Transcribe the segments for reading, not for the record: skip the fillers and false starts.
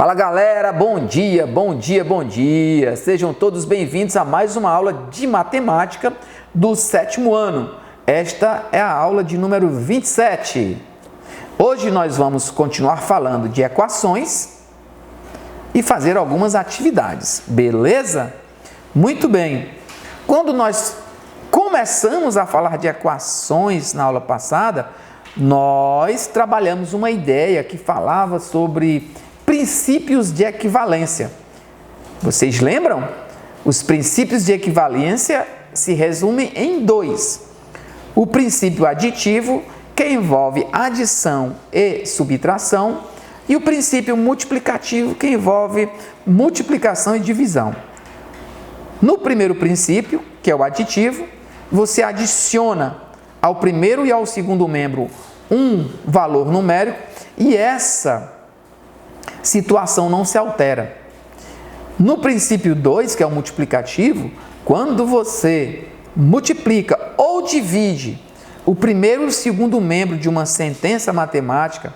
Fala galera, bom dia, bom dia, bom dia! Sejam todos bem-vindos a mais uma aula de matemática do 7º ano. Esta é a aula de número 27. Hoje nós vamos continuar falando de equações e fazer algumas atividades, beleza? Muito bem! Quando nós começamos a falar de equações na aula passada, nós trabalhamos uma ideia que falava sobre princípios de equivalência. Vocês lembram? Os princípios de equivalência se resumem em dois. O princípio aditivo, que envolve adição e subtração, e o princípio multiplicativo, que envolve multiplicação e divisão. No primeiro princípio, que é o aditivo, você adiciona ao primeiro e ao segundo membro um valor numérico e essa situação não se altera. No princípio 2, que é o multiplicativo, quando você multiplica ou divide o primeiro e o segundo membro de uma sentença matemática,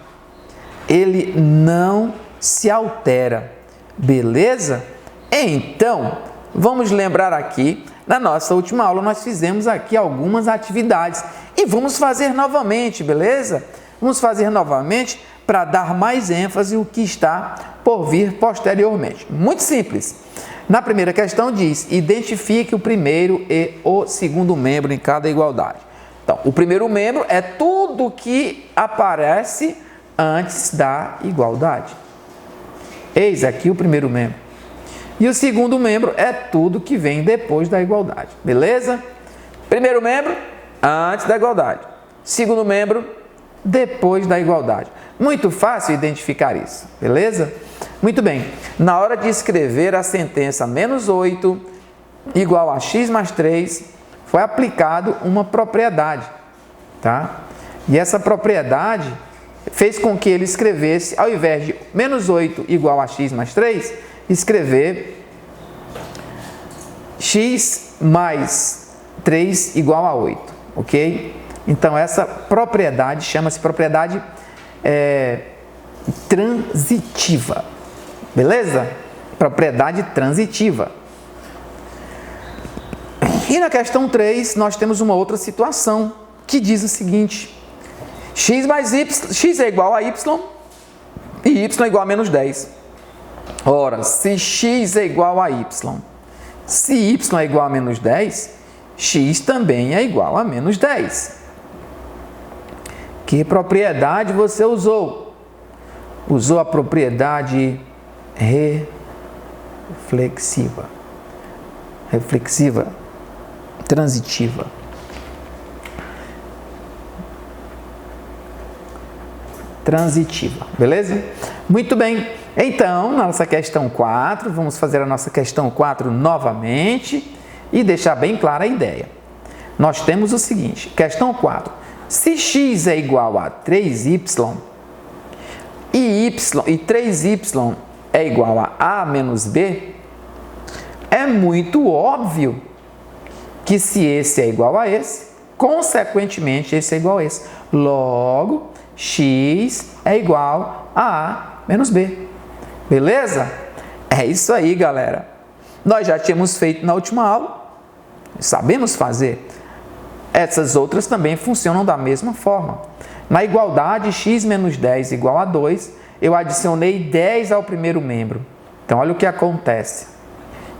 ele não se altera, beleza? Então, vamos lembrar aqui, na nossa última aula nós fizemos aqui algumas atividades e vamos fazer novamente, beleza? Vamos fazer novamente para dar mais ênfase ao que está por vir posteriormente. Muito simples. Na primeira questão diz, identifique o primeiro e o segundo membro em cada igualdade. Então, o primeiro membro é tudo que aparece antes da igualdade. Eis aqui o primeiro membro. E o segundo membro é tudo que vem depois da igualdade. Beleza? Primeiro membro, antes da igualdade. Segundo membro, depois da igualdade. Muito fácil identificar isso, beleza? Muito bem, na hora de escrever a sentença menos 8 igual a x mais 3, foi aplicado uma propriedade, tá? E essa propriedade fez com que ele escrevesse, ao invés de menos 8 igual a x mais 3, escrever x mais 3 igual a 8, ok? Então, essa propriedade chama-se propriedade transitiva, beleza? Propriedade transitiva. E na questão 3, nós temos uma outra situação que diz o seguinte: x mais y, x é igual a y e y é igual a menos 10. Ora, se x é igual a y, se y é igual a menos 10, x também é igual a menos 10. Que propriedade você usou? Usou a propriedade reflexiva. Reflexiva, transitiva. Transitiva, beleza? Muito bem. Então, na nossa questão 4, vamos fazer a nossa questão 4 novamente e deixar bem clara a ideia. Nós temos o seguinte, questão 4. Se x é igual a 3y e 3y é igual a a menos b, é muito óbvio que se esse é igual a esse, consequentemente esse é igual a esse. Logo, x é igual a a menos b. Beleza? É isso aí, galera. Nós já tínhamos feito na última aula, sabemos fazer. Essas outras também funcionam da mesma forma. Na igualdade x menos 10 igual a 2, eu adicionei 10 ao primeiro membro. Então, olha o que acontece.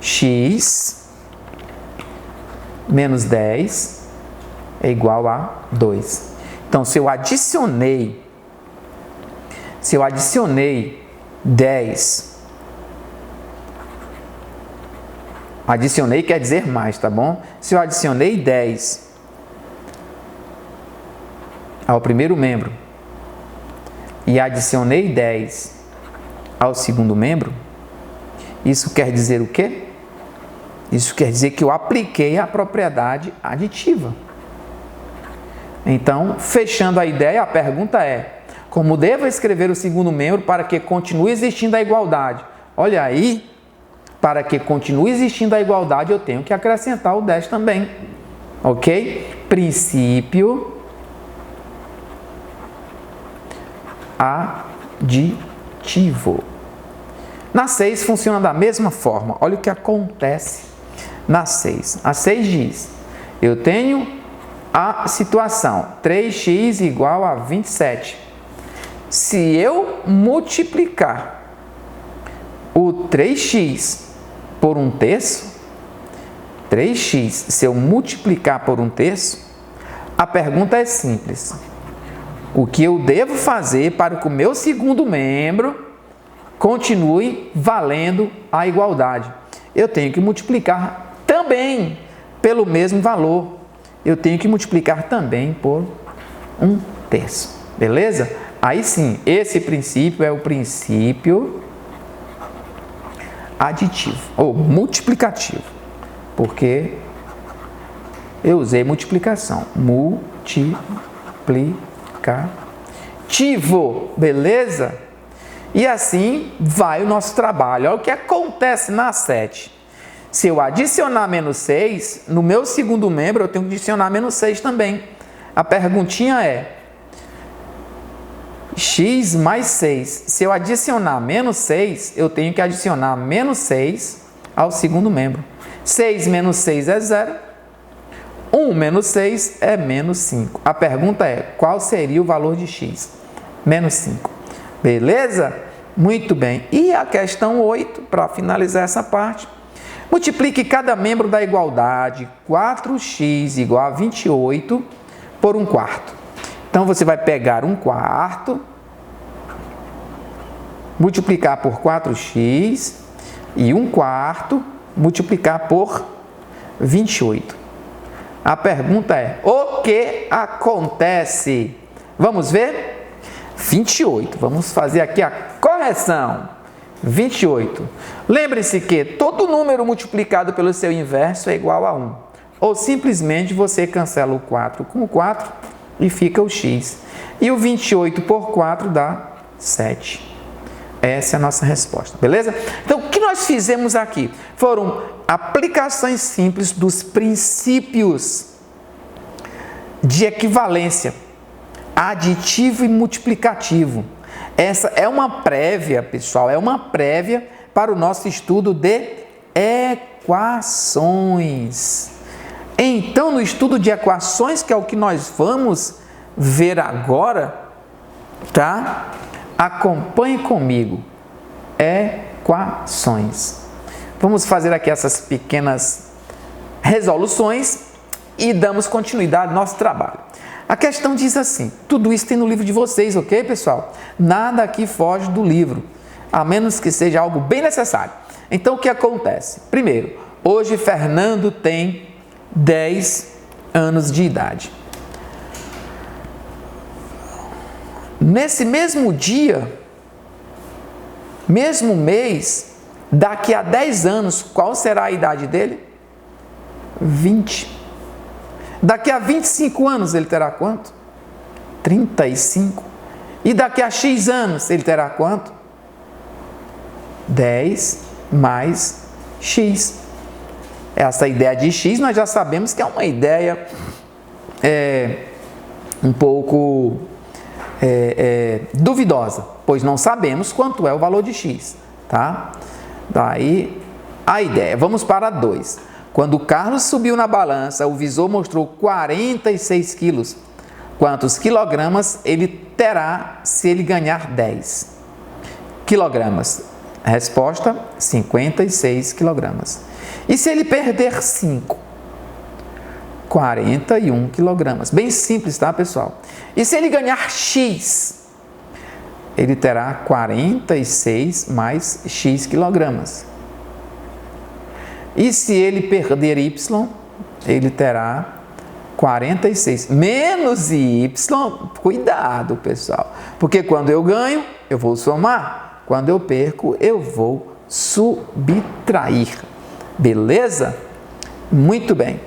X menos 10 é igual a 2. Então, se eu adicionei 10, adicionei quer dizer mais, tá bom? Se eu adicionei 10 ao primeiro membro e adicionei 10 ao segundo membro, isso quer dizer o quê? Isso quer dizer que eu apliquei a propriedade aditiva. Então, fechando a ideia, a pergunta é: como devo escrever o segundo membro para que continue existindo a igualdade? Olha aí, para que continue existindo a igualdade, eu tenho que acrescentar o 10 também. Ok? Princípio aditivo. Na 6 funciona da mesma forma. Olha o que acontece na 6. A 6 diz, eu tenho a situação 3x igual a 27. Se eu multiplicar o 3x por 1/3, 3x, se eu multiplicar por 1/3, a pergunta é simples. O que eu devo fazer para que o meu segundo membro continue valendo a igualdade? Eu tenho que multiplicar também pelo mesmo valor. Eu tenho que multiplicar também por 1/3. Beleza? Aí sim, esse princípio é o princípio aditivo ou multiplicativo, porque eu usei multiplicação. Multiplicativo, beleza? E assim vai o nosso trabalho. Olha o que acontece na 7. Se eu adicionar menos 6, no meu segundo membro eu tenho que adicionar menos 6 também. A perguntinha é, x mais 6. Se eu adicionar menos 6, eu tenho que adicionar menos 6 ao segundo membro. 6 menos 6 é 0. 1 menos 6 é menos 5. A pergunta é, qual seria o valor de x? Menos 5. Beleza? Muito bem. E a questão 8, para finalizar essa parte. Multiplique cada membro da igualdade 4x igual a 28 por 1/4. Então, você vai pegar 1/4, multiplicar por 4x e 1/4 multiplicar por 28. A pergunta é, o que acontece? Vamos ver? 28. Vamos fazer aqui a correção. 28. Lembre-se que todo número multiplicado pelo seu inverso é igual a 1. Ou simplesmente você cancela o 4 com o 4 e fica o x. E o 28 por 4 dá 7. Essa é a nossa resposta, beleza? Então, o que nós fizemos aqui? Foram aplicações simples dos princípios de equivalência, aditivo e multiplicativo. Essa é uma prévia, pessoal, é uma prévia para o nosso estudo de equações. Então, no estudo de equações, que é o que nós vamos ver agora, tá? Acompanhe comigo. Equações. Vamos fazer aqui essas pequenas resoluções e damos continuidade ao nosso trabalho. A questão diz assim, tudo isso tem no livro de vocês, ok, pessoal? Nada aqui foge do livro, a menos que seja algo bem necessário. Então, o que acontece? Primeiro, hoje Fernando tem 10 anos de idade. Nesse mesmo dia, mesmo mês, daqui a 10 anos, qual será a idade dele? 20. Daqui a 25 anos ele terá quanto? 35. E daqui a X anos ele terá quanto? 10 mais X. Essa ideia de X nós já sabemos que é uma ideia um pouco duvidosa, pois não sabemos quanto é o valor de X, tá? Daí a ideia. Vamos para 2. Quando o Carlos subiu na balança, o visor mostrou 46 quilos. Quantos quilogramas ele terá se ele ganhar 10 quilogramas? Resposta, 56 quilogramas. E se ele perder 5? 41 quilogramas. Bem simples, tá, pessoal? E se ele ganhar X? Ele terá 46 mais X quilogramas. E se ele perder Y, ele terá 46. Menos Y, cuidado, pessoal. Porque quando eu ganho, eu vou somar. Quando eu perco, eu vou subtrair. Beleza? Muito bem.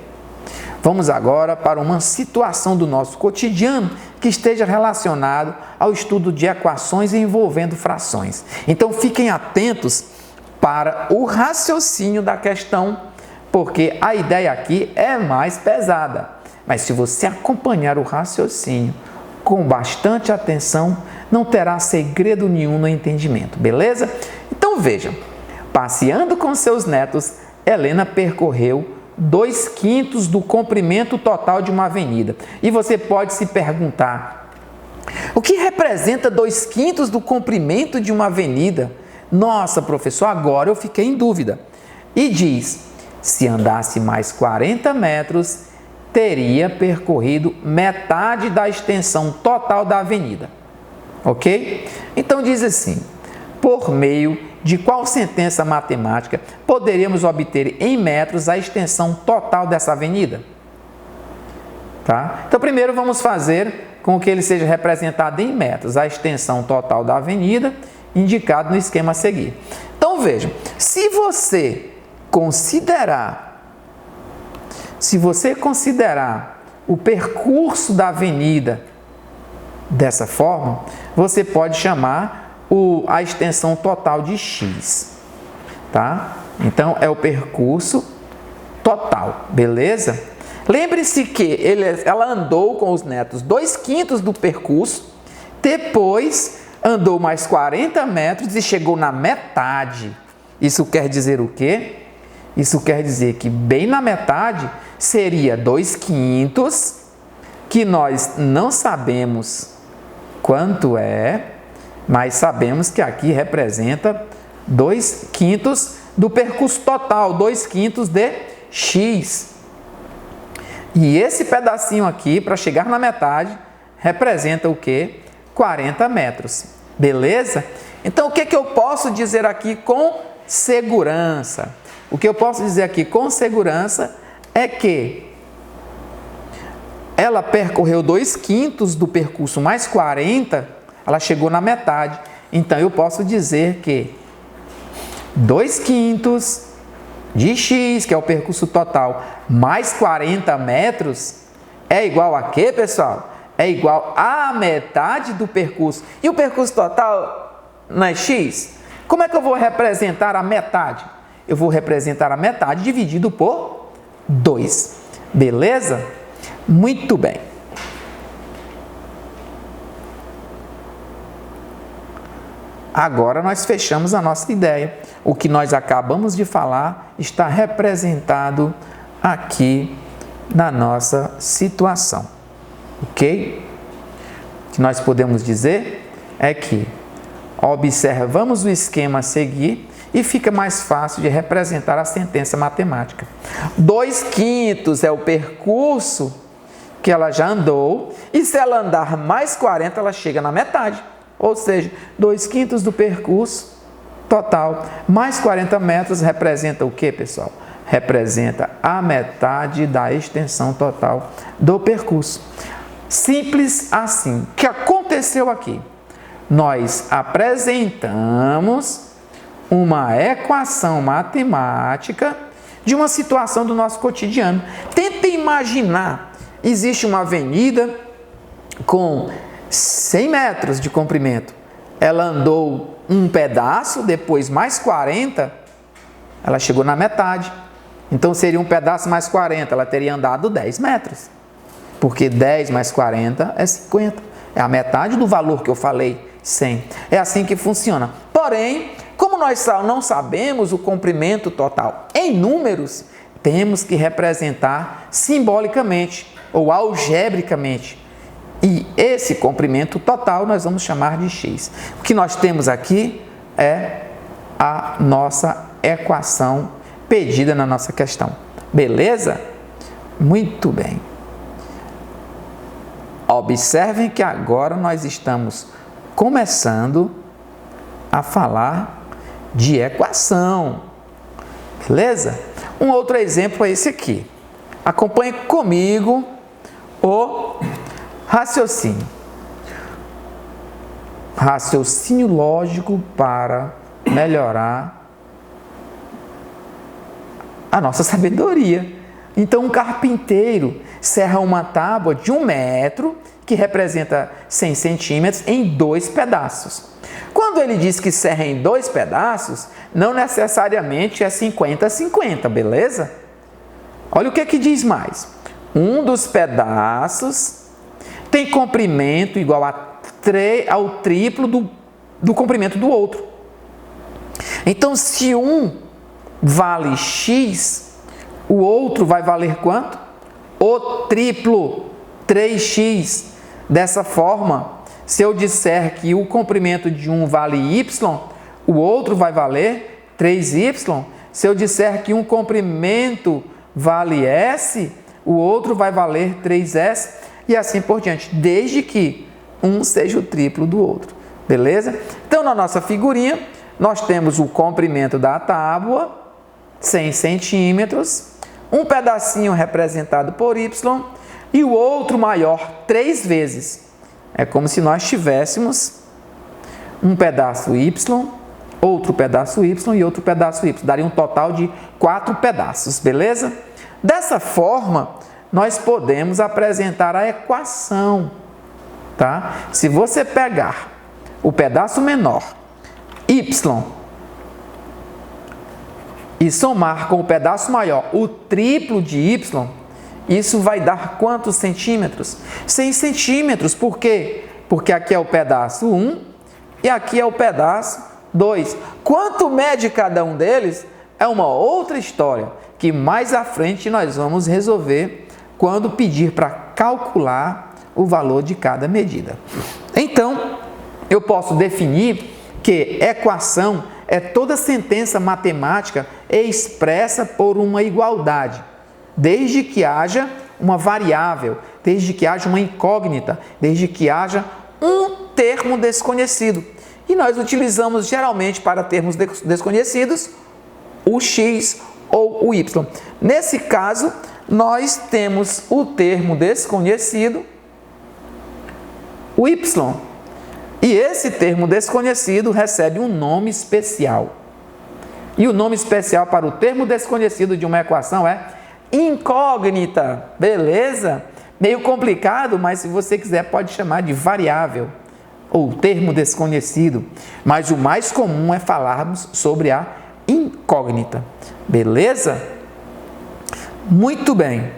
Vamos agora para uma situação do nosso cotidiano que esteja relacionado ao estudo de equações envolvendo frações. Então, fiquem atentos para o raciocínio da questão, porque a ideia aqui é mais pesada. Mas se você acompanhar o raciocínio com bastante atenção, não terá segredo nenhum no entendimento, beleza? Então Então veja, passeando com seus netos, Helena percorreu 2/5 do comprimento total de uma avenida. E você pode se perguntar, o que representa 2/5 do comprimento de uma avenida? Nossa, professor, agora eu fiquei em dúvida. E diz, se andasse mais 40 metros, teria percorrido metade da extensão total da avenida. Ok? Então diz assim, por meio de qual sentença matemática poderíamos obter em metros a extensão total dessa avenida? Tá? Então primeiro vamos fazer com que ele seja representado em metros, a extensão total da avenida, indicado no esquema a seguir. Então vejam, se você considerar o percurso da avenida dessa forma, você pode chamar a extensão total de x, tá? Então, é o percurso total, beleza? Lembre-se que ela andou com os netos 2/5 do percurso, depois andou mais 40 metros e chegou na metade. Isso quer dizer o quê? Isso quer dizer que bem na metade seria 2/5, que nós não sabemos quanto é, mas sabemos que aqui representa 2/5 do percurso total, 2/5 de x. E esse pedacinho aqui, para chegar na metade, representa o quê? 40 metros. Beleza? Então, o que eu posso dizer aqui com segurança? O que eu posso dizer aqui com segurança é que ela percorreu 2/5 do percurso mais 40, ela chegou na metade. Então, eu posso dizer que 2/5 de x, que é o percurso total, mais 40 metros, é igual a quê, pessoal? É igual a metade do percurso. E o percurso total não é x? Como é que eu vou representar a metade? Eu vou representar a metade dividido por 2. Beleza? Muito bem. Agora nós fechamos a nossa ideia. O que nós acabamos de falar está representado aqui na nossa situação. Ok? O que nós podemos dizer é que observamos o esquema a seguir e fica mais fácil de representar a sentença matemática. 2/5 é o percurso que ela já andou, e se ela andar mais 40, ela chega na metade. Ou seja, 2/5 do percurso total, mais 40 metros representa o que, pessoal? Representa a metade da extensão total do percurso. Simples assim. O que aconteceu aqui? Nós apresentamos uma equação matemática de uma situação do nosso cotidiano. Tenta imaginar, existe uma avenida com 100 metros de comprimento. Ela andou um pedaço, depois mais 40, ela chegou na metade. Então seria um pedaço mais 40, ela teria andado 10 metros. Porque 10 mais 40 é 50. É a metade do valor que eu falei, 100. É assim que funciona. Porém, como nós não sabemos o comprimento total em números, temos que representar simbolicamente ou algebricamente. E esse comprimento total nós vamos chamar de x. O que nós temos aqui é a nossa equação pedida na nossa questão. Beleza? Muito bem. Observem que agora nós estamos começando a falar de equação. Beleza? Um outro exemplo é esse aqui. Acompanhe comigo o raciocínio. Raciocínio lógico para melhorar a nossa sabedoria. Então, um carpinteiro serra uma tábua de 1 metro, que representa 100 centímetros, em 2 pedaços. Quando ele diz que serra em 2 pedaços, não necessariamente é 50-50, beleza? Olha o que diz mais. Um dos pedaços tem comprimento igual ao triplo do comprimento do outro. Então, se um vale x, o outro vai valer quanto? O triplo, 3x. Dessa forma, se eu disser que o comprimento de um vale y, o outro vai valer 3y. Se eu disser que um comprimento vale s, o outro vai valer 3s, e assim por diante, desde que um seja o triplo do outro. Beleza? Então, na nossa figurinha, nós temos o comprimento da tábua, 100 centímetros, um pedacinho representado por y e o outro maior 3 vezes. É como se nós tivéssemos um pedaço y, outro pedaço y e outro pedaço y. Daria um total de 4 pedaços, beleza? Dessa forma, nós podemos apresentar a equação, tá? Se você pegar o pedaço menor, y, e somar com o pedaço maior o triplo de y, isso vai dar quantos centímetros? 100 centímetros. Por quê? Porque aqui é o pedaço 1 e aqui é o pedaço 2. Quanto mede cada um deles é uma outra história, que mais à frente nós vamos resolver quando pedir para calcular o valor de cada medida. Então, eu posso definir que equação é toda sentença matemática expressa por uma igualdade, desde que haja uma variável, desde que haja uma incógnita, desde que haja um termo desconhecido. E nós utilizamos geralmente para termos desconhecidos o x ou o y. Nesse caso, nós temos o termo desconhecido, o y. E esse termo desconhecido recebe um nome especial. E o nome especial para o termo desconhecido de uma equação é incógnita. Beleza? Meio complicado, mas se você quiser pode chamar de variável ou termo desconhecido. Mas o mais comum é falarmos sobre a incógnita. Beleza? Muito bem.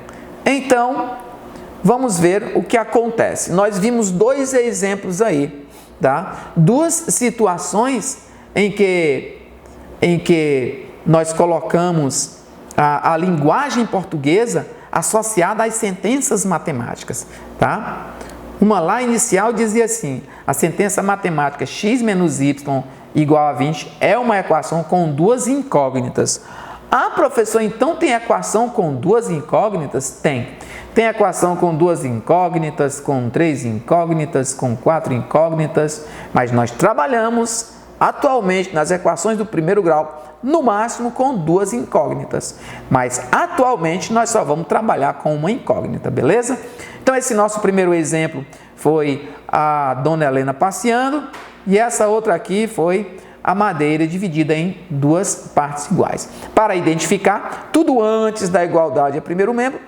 Então, vamos ver o que acontece. Nós vimos 2 exemplos aí, tá? 2 situações em que nós colocamos a linguagem portuguesa associada às sentenças matemáticas, tá? Uma lá inicial dizia assim: a sentença matemática x menos y igual a 20 é uma equação com 2 incógnitas. Ah, professor, então tem equação com 2 incógnitas? Tem. Tem equação com 2 incógnitas, com 3 incógnitas, com 4 incógnitas, mas nós trabalhamos atualmente nas equações do primeiro grau, no máximo com 2 incógnitas. Mas atualmente nós só vamos trabalhar com uma incógnita, beleza? Então esse nosso primeiro exemplo foi a Dona Helena passeando e essa outra aqui foi a madeira dividida em 2 partes iguais. Para identificar, tudo antes da igualdade é primeiro membro,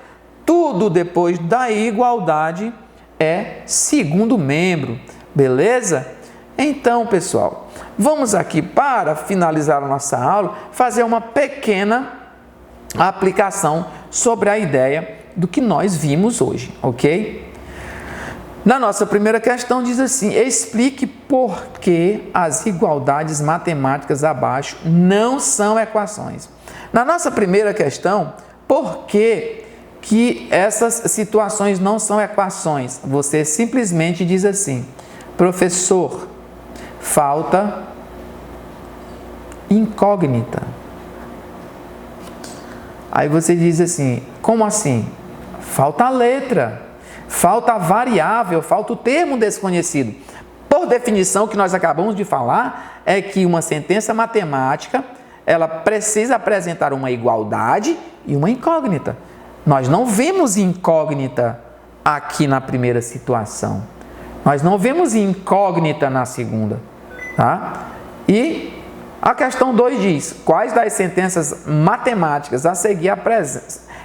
tudo depois da igualdade é segundo membro, beleza? Então, pessoal, vamos aqui para finalizar a nossa aula, fazer uma pequena aplicação sobre a ideia do que nós vimos hoje, ok? Na nossa primeira questão diz assim: explique por que as igualdades matemáticas abaixo não são equações. Na nossa primeira questão, por que essas situações não são equações? Você simplesmente diz assim: professor, falta incógnita. Aí você diz assim: como assim? Falta a letra, falta a variável, falta o termo desconhecido. Por definição, o que nós acabamos de falar é que uma sentença matemática, ela precisa apresentar uma igualdade e uma incógnita. Nós não vemos incógnita aqui na primeira situação. Nós não vemos incógnita na segunda, tá? E a questão 2 diz: quais das sentenças matemáticas a seguir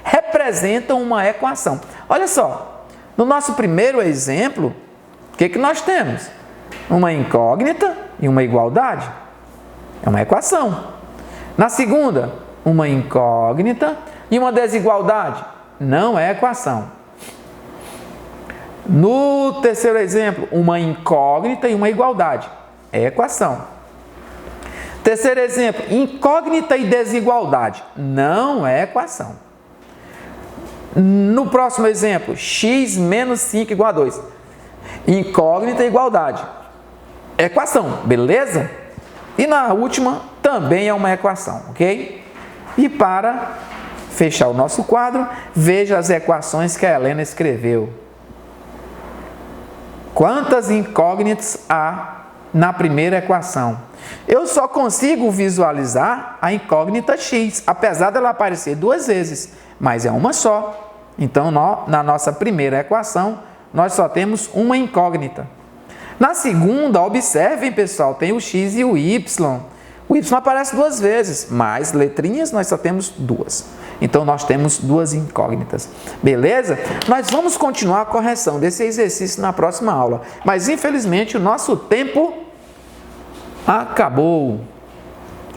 representam uma equação? Olha só, no nosso primeiro exemplo, o que nós temos? Uma incógnita e uma igualdade. É uma equação. Na segunda, uma incógnita e uma desigualdade. Não é equação. No terceiro exemplo, uma incógnita e uma igualdade. É equação. Terceiro exemplo, incógnita e desigualdade. Não é equação. No próximo exemplo, x menos 5 igual a 2. Incógnita e igualdade. Equação, beleza? E na última, também é uma equação, ok? E para fechar o nosso quadro, veja as equações que a Helena escreveu. Quantas incógnitas há na primeira equação? Eu só consigo visualizar a incógnita x, apesar dela aparecer duas vezes, mas é uma só. Então, na nossa primeira equação, nós só temos uma incógnita. Na segunda, observem, pessoal, tem o x e o y. O y aparece duas vezes, mas letrinhas nós só temos duas. Então, nós temos duas incógnitas. Beleza? Nós vamos continuar a correção desse exercício na próxima aula. Mas, infelizmente, o nosso tempo acabou.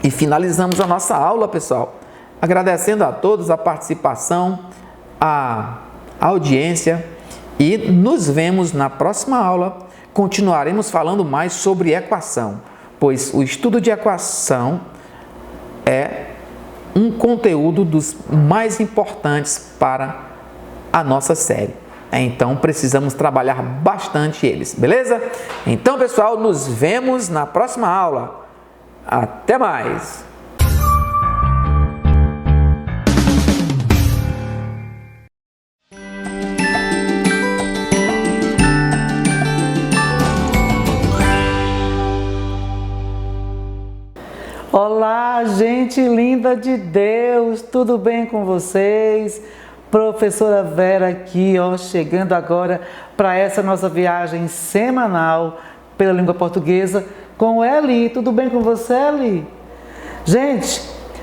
E finalizamos a nossa aula, pessoal. Agradecendo a todos a participação, a audiência. E nos vemos na próxima aula. Continuaremos falando mais sobre equação, pois o estudo de equação é um conteúdo dos mais importantes para a nossa série. Então, precisamos trabalhar bastante eles, beleza? Então, pessoal, nos vemos na próxima aula. Até mais! Olá, gente linda de Deus, tudo bem com vocês? Professora Vera aqui, ó, chegando agora para essa nossa viagem semanal pela língua portuguesa com Eli. Tudo bem com você, Eli? Gente,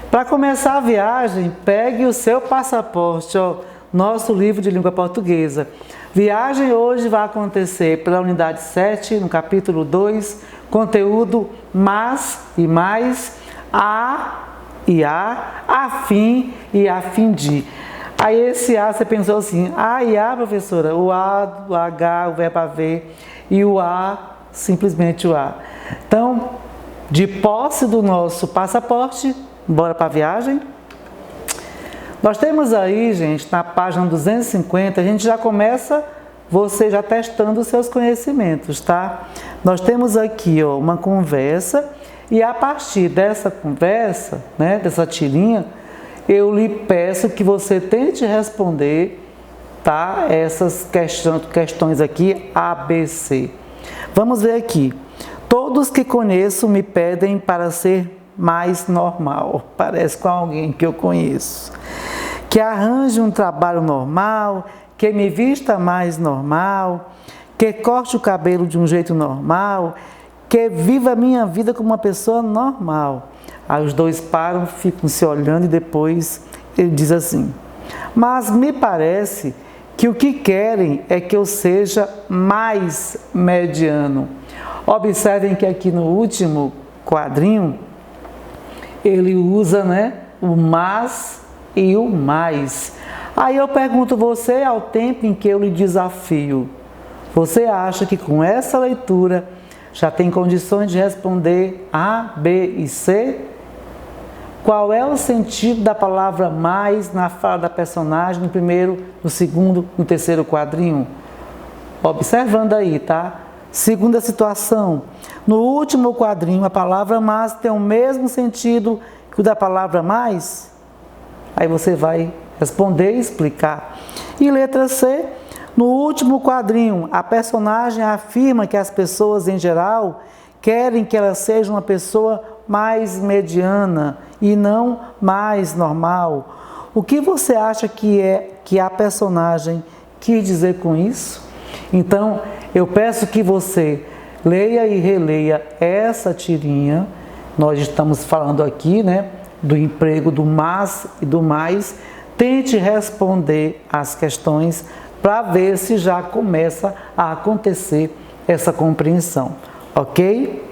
para começar a viagem, pegue o seu passaporte, ó, nosso livro de língua portuguesa. Viagem hoje vai acontecer pela unidade 7, no capítulo 2, conteúdo mas e mais, a e a fim e a fim de. Aí esse a, você pensou assim, a e a, professora, o a, o h, o verbo haver, e o a, simplesmente o a. Então, de posse do nosso passaporte, bora para a viagem? Nós temos aí, gente, na página 250, a gente já começa, você já testando os seus conhecimentos, tá? Nós temos aqui, ó, uma conversa, e a partir dessa conversa, né, dessa tirinha, eu lhe peço que você tente responder, tá, essas questões aqui, A, B, C. Vamos ver aqui. Todos que conheço me pedem para ser mais normal. Parece com alguém que eu conheço. Que arranje um trabalho normal, que me vista mais normal, que corte o cabelo de um jeito normal, que viva a minha vida como uma pessoa normal. Aí os dois param, ficam se olhando e depois ele diz assim: mas me parece que o que querem é que eu seja mais mediano. Observem que aqui no último quadrinho ele usa, né, o mas e o mais. Aí eu pergunto você, ao tempo em que eu lhe desafio, você acha que com essa leitura já tem condições de responder A, B e C? Qual é o sentido da palavra mais na fala da personagem, no primeiro, no segundo, no terceiro quadrinho? Observando aí, tá? Segunda situação. No último quadrinho, a palavra mas tem o mesmo sentido que o da palavra mais? Aí você vai responder e explicar. E letra C. No último quadrinho, a personagem afirma que as pessoas, em geral, querem que ela seja uma pessoa mais mediana e não mais normal. O que você acha que a personagem quis dizer com isso? Então, eu peço que você leia e releia essa tirinha. Nós estamos falando aqui, né, do emprego do mas e do mais. Tente responder as questões para ver se já começa a acontecer essa compreensão, ok?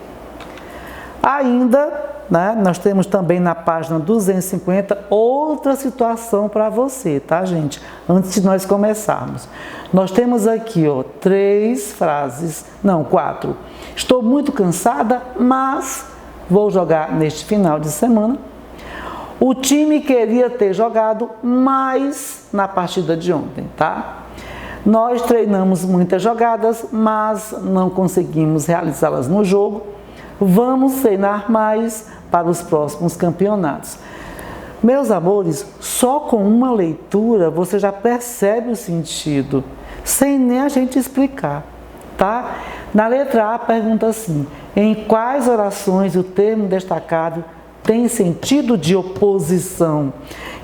Ainda, né, nós temos também na página 250 outra situação para você, tá, gente? Antes de nós começarmos. Nós temos aqui, ó, 4. Estou muito cansada, mas vou jogar neste final de semana. O time queria ter jogado mais na partida de ontem, tá? Nós treinamos muitas jogadas, mas não conseguimos realizá-las no jogo. Vamos treinar mais para os próximos campeonatos. Meus amores, só com uma leitura você já percebe o sentido, sem nem a gente explicar, tá? Na letra A pergunta assim: em quais orações o termo destacado tem sentido de oposição?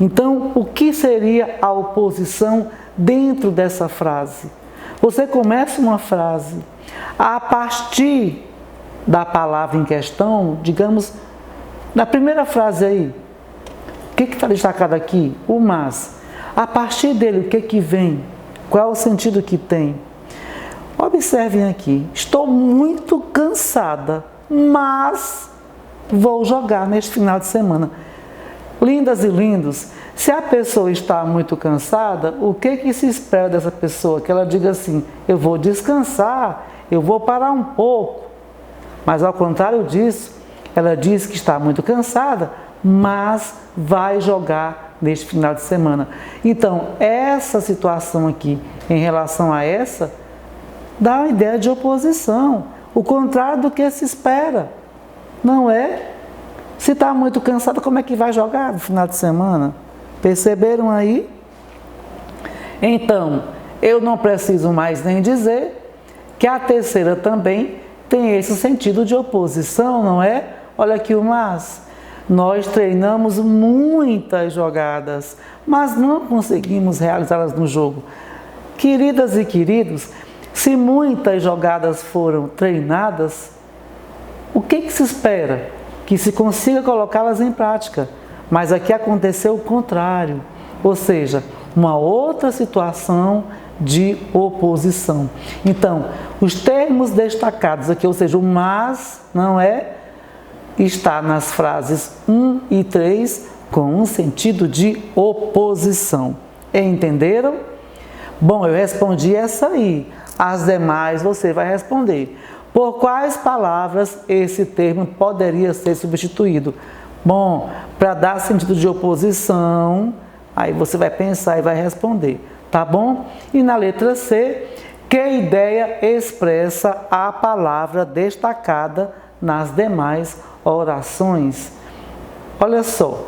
Então, o que seria a oposição dentro dessa frase? Você começa uma frase a partir da palavra em questão, digamos, na primeira frase aí, o que está destacado aqui? O mas. A partir dele, o que vem? Qual é o sentido que tem? Observem aqui, estou muito cansada, mas vou jogar neste final de semana. Lindas e lindos, se a pessoa está muito cansada, o que se espera dessa pessoa? Que ela diga assim: eu vou descansar, eu vou parar um pouco. Mas ao contrário disso, ela diz que está muito cansada, mas vai jogar neste final de semana. Então, essa situação aqui, em relação a essa, dá uma ideia de oposição, o contrário do que se espera, não é? Se está muito cansado, como é que vai jogar no final de semana? Perceberam aí? Então, eu não preciso mais nem dizer que a terceira também tem esse sentido de oposição, não é? Olha aqui o mas. Nós treinamos muitas jogadas, mas não conseguimos realizá-las no jogo. Queridas e queridos, se muitas jogadas foram treinadas, o que se espera? Que se consiga colocá-las em prática. Mas aqui aconteceu o contrário, ou seja, uma outra situação de oposição. Então, os termos destacados aqui, ou seja, o mas, não é? Está nas frases 1 e 3 com um sentido de oposição. Entenderam? Bom, eu respondi essa aí. As demais você vai responder. Por quais palavras esse termo poderia ser substituído? Bom, para dar sentido de oposição, aí você vai pensar e vai responder, tá bom? E na letra C, que ideia expressa a palavra destacada nas demais orações? Olha só,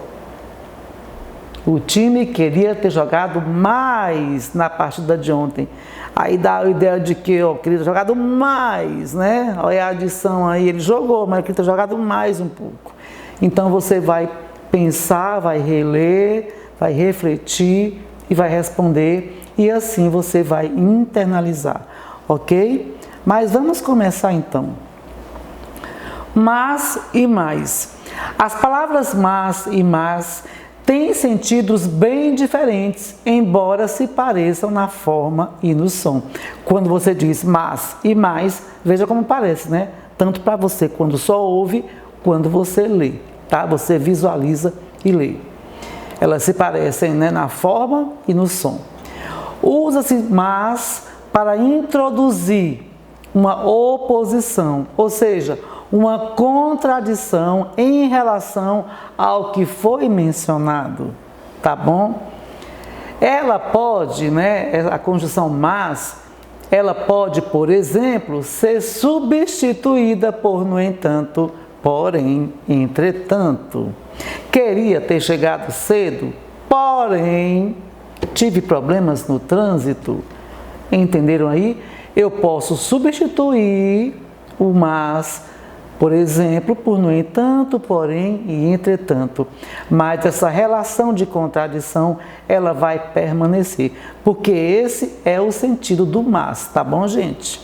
o time queria ter jogado mais na partida de ontem. Aí dá a ideia de que queria ter jogado mais, né? Olha a adição aí, ele jogou, mas queria ter jogado mais um pouco. Então você vai pensar, vai reler, vai refletir e vai responder, e assim você vai internalizar, ok? Mas vamos começar então. Mas e mais. As palavras mas e mas têm sentidos bem diferentes, embora se pareçam na forma e no som. Quando você diz mas e mais, veja como parece, né? Tanto para você quando só ouve, quando você lê, tá? Você visualiza e lê. Elas se parecem, né, na forma e no som. Usa-se mas para introduzir uma oposição, ou seja, uma contradição em relação ao que foi mencionado, tá bom? Ela pode, né, a conjunção mas, ela pode, por exemplo, ser substituída por no entanto, porém, entretanto. Queria ter chegado cedo, porém, tive problemas no trânsito. Entenderam aí? Eu posso substituir o mas, por exemplo, por no entanto, porém e entretanto. Mas essa relação de contradição, ela vai permanecer, porque esse é o sentido do mas, tá bom, gente?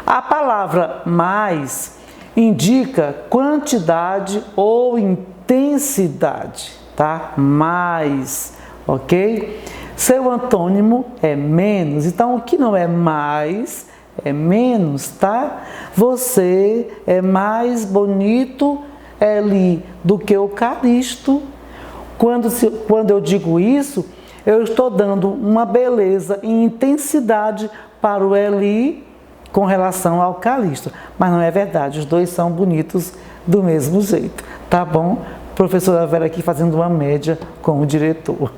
A palavra mais indica quantidade ou intensidade, tá? Mais, ok? Seu antônimo é menos, então o que não é mais é menos, tá? Você é mais bonito, Eli, do que o Calisto. Quando eu digo isso, eu estou dando uma beleza e intensidade para o Eli com relação ao Calisto. Mas não é verdade, os dois são bonitos do mesmo jeito, tá bom? Professora Vera aqui fazendo uma média com o diretor.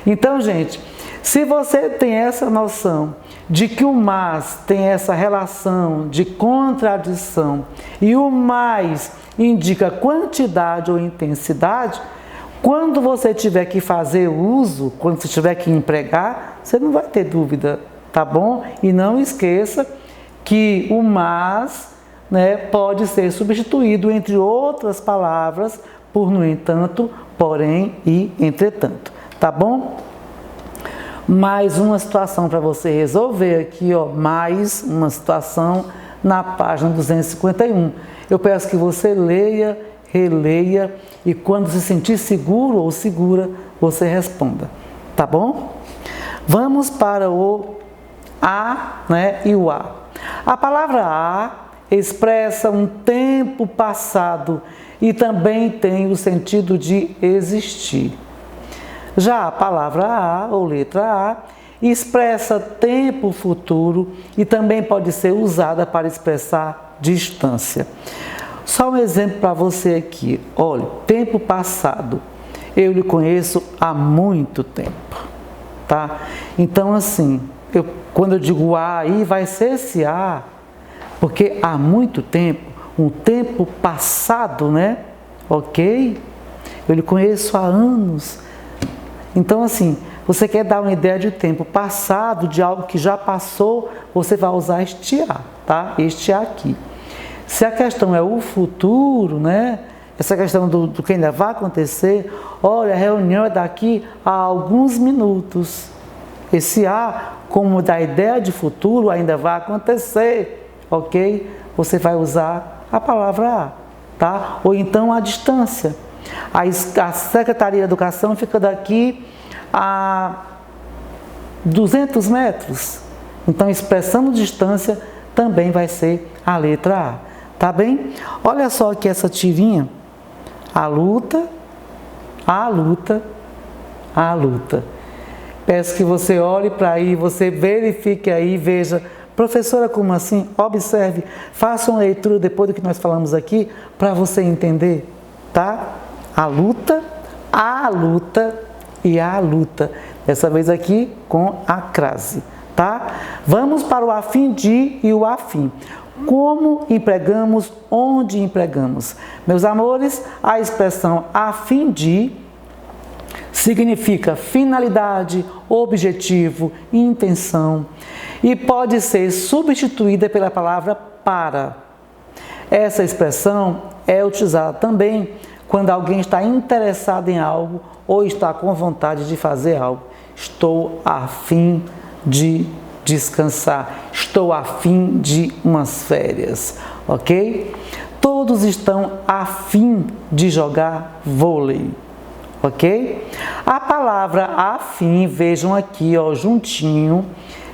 Então, gente, se você tem essa noção de que o mas tem essa relação de contradição e o mais indica quantidade ou intensidade, quando você tiver que fazer uso, quando você tiver que empregar, você não vai ter dúvida, tá bom? E não esqueça que o mas, né, pode ser substituído, entre outras palavras, por no entanto, porém e entretanto, tá bom? Mais uma situação para você resolver aqui, ó, mais uma situação na página 251. Eu peço que você leia, releia e quando se sentir seguro ou segura, você responda, tá bom? Vamos para o a, né, e o a. A palavra a expressa um tempo passado e também tem o sentido de existir. Já a palavra a, ou letra a, expressa tempo futuro e também pode ser usada para expressar distância. Só um exemplo para você aqui. Olha, tempo passado. Eu lhe conheço há muito tempo, tá? Então, assim, quando eu digo a aí, vai ser esse a, porque há muito tempo, um tempo passado, né? Ok? Eu lhe conheço há anos. Então, assim, você quer dar uma ideia de tempo passado, de algo que já passou, você vai usar este a, tá? Este a aqui. Se a questão é o futuro, né? Essa questão do que ainda vai acontecer, olha, a reunião é daqui a alguns minutos. Esse a, como da ideia de futuro, ainda vai acontecer, ok? Você vai usar a palavra a, tá? Ou então a distância. A Secretaria de Educação fica daqui a 200 metros. Então, expressando distância também vai ser a letra A. Tá bem? Olha só aqui essa tirinha. A luta, a luta, a luta. Peço que você olhe para aí, você verifique aí, veja. Professora, como assim? Observe, faça uma leitura depois do que nós falamos aqui, para você entender, tá? A luta e a luta. Dessa vez aqui com a crase, tá? Vamos para o a fim de e o a fim. Como empregamos, onde empregamos? Meus amores, a expressão a fim de significa finalidade, objetivo, intenção e pode ser substituída pela palavra para. Essa expressão é utilizada também quando alguém está interessado em algo ou está com vontade de fazer algo. Estou a fim de descansar, estou a fim de umas férias, ok? Todos estão a fim de jogar vôlei, ok? A palavra afim, vejam aqui, ó, juntinho,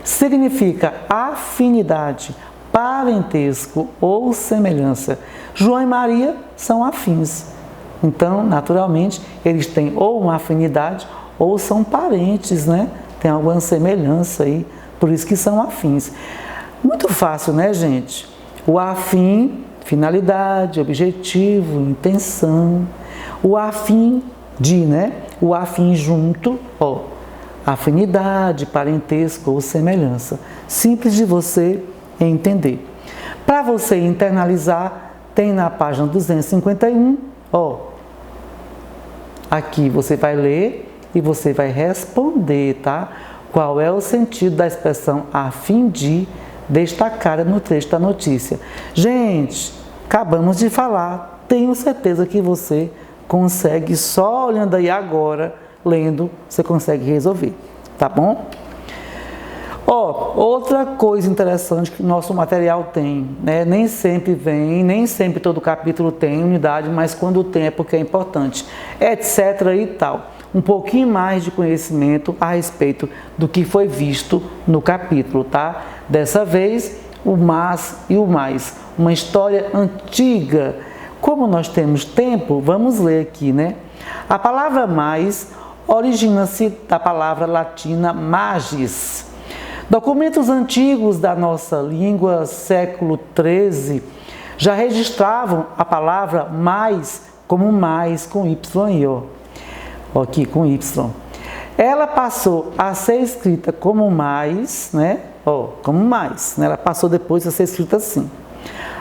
significa afinidade, parentesco ou semelhança. João e Maria são afins, então, naturalmente, eles têm ou uma afinidade ou são parentes, né? Tem alguma semelhança aí, por isso que são afins. Muito fácil, né, gente? O afim, finalidade, objetivo, intenção. O afim de, né? O afim junto, ó, afinidade, parentesco ou semelhança. Simples de você entender. Para você internalizar, tem na página 251, ó. Aqui você vai ler e você vai responder, tá? Qual é o sentido da expressão a fim de destacada no trecho da notícia. Gente, acabamos de falar, tenho certeza que você consegue, só olhando aí agora, lendo, você consegue resolver, tá bom? Ó, outra coisa interessante que o nosso material tem, né? Nem sempre vem, nem sempre todo capítulo tem unidade, mas quando tem é porque é importante, etc e tal. Um pouquinho mais de conhecimento a respeito do que foi visto no capítulo, tá? Dessa vez, o mas e o mais, uma história antiga. Como nós temos tempo, vamos ler aqui, né? A palavra mais origina-se da palavra latina magis. Documentos antigos da nossa língua, século XIII, já registravam a palavra mais como mais com Y e O. Aqui com Y. Ela passou a ser escrita como mais, né? Como mais, né? Ela passou depois a ser escrita assim.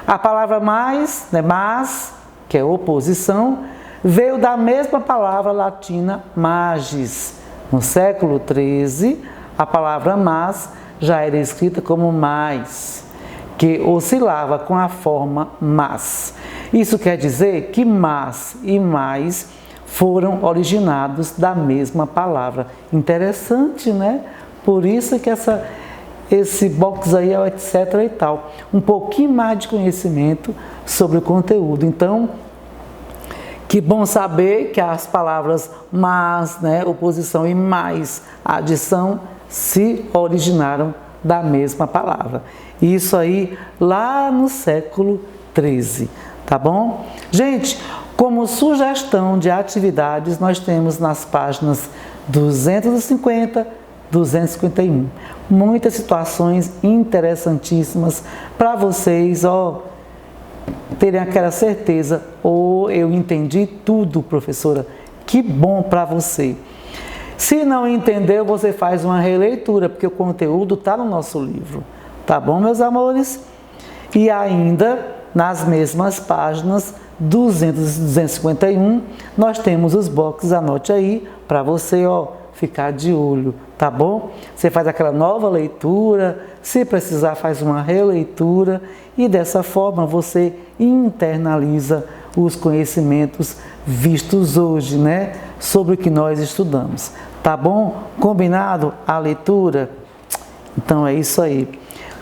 A palavra mais, né? Mas, que é oposição, veio da mesma palavra latina magis. No século XIII, a palavra mas já era escrita como mais, que oscilava com a forma mas. Isso quer dizer que mas e mais foram originados da mesma palavra. Interessante, né? Por isso que esse box aí é o etc e tal. Um pouquinho mais de conhecimento sobre o conteúdo. Então, que bom saber que as palavras mas, né, oposição e mais adição se originaram da mesma palavra. Isso aí lá no século XIII, tá bom? Gente, como sugestão de atividades, nós temos nas páginas 250, 251. Muitas situações interessantíssimas para vocês, terem aquela certeza, eu entendi tudo, professora. Que bom para você. Se não entendeu, você faz uma releitura, porque o conteúdo está no nosso livro. Tá bom, meus amores? E ainda, nas mesmas páginas, 200 e 251, nós temos os boxes, anote aí, para você, ficar de olho, tá bom? Você faz aquela nova leitura, se precisar faz uma releitura e dessa forma você internaliza os conhecimentos vistos hoje, né? Sobre o que nós estudamos, tá bom? Combinado a leitura? Então é isso aí.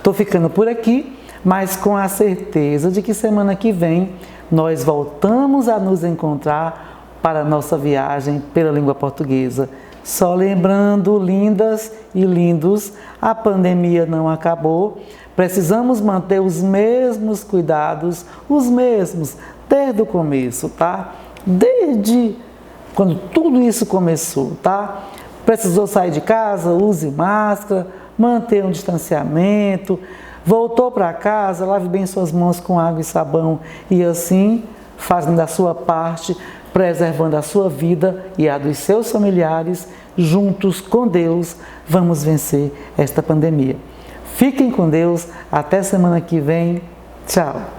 Tô ficando por aqui, mas com a certeza de que semana que vem nós voltamos a nos encontrar para a nossa viagem pela língua portuguesa. Só lembrando, lindas e lindos, a pandemia não acabou. Precisamos manter os mesmos cuidados, os mesmos, desde o começo, tá? Desde quando tudo isso começou, tá? Precisou sair de casa, use máscara, manter um distanciamento. Voltou para casa, lave bem suas mãos com água e sabão e assim, fazendo a sua parte, preservando a sua vida e a dos seus familiares, juntos com Deus, vamos vencer esta pandemia. Fiquem com Deus, até semana que vem. Tchau!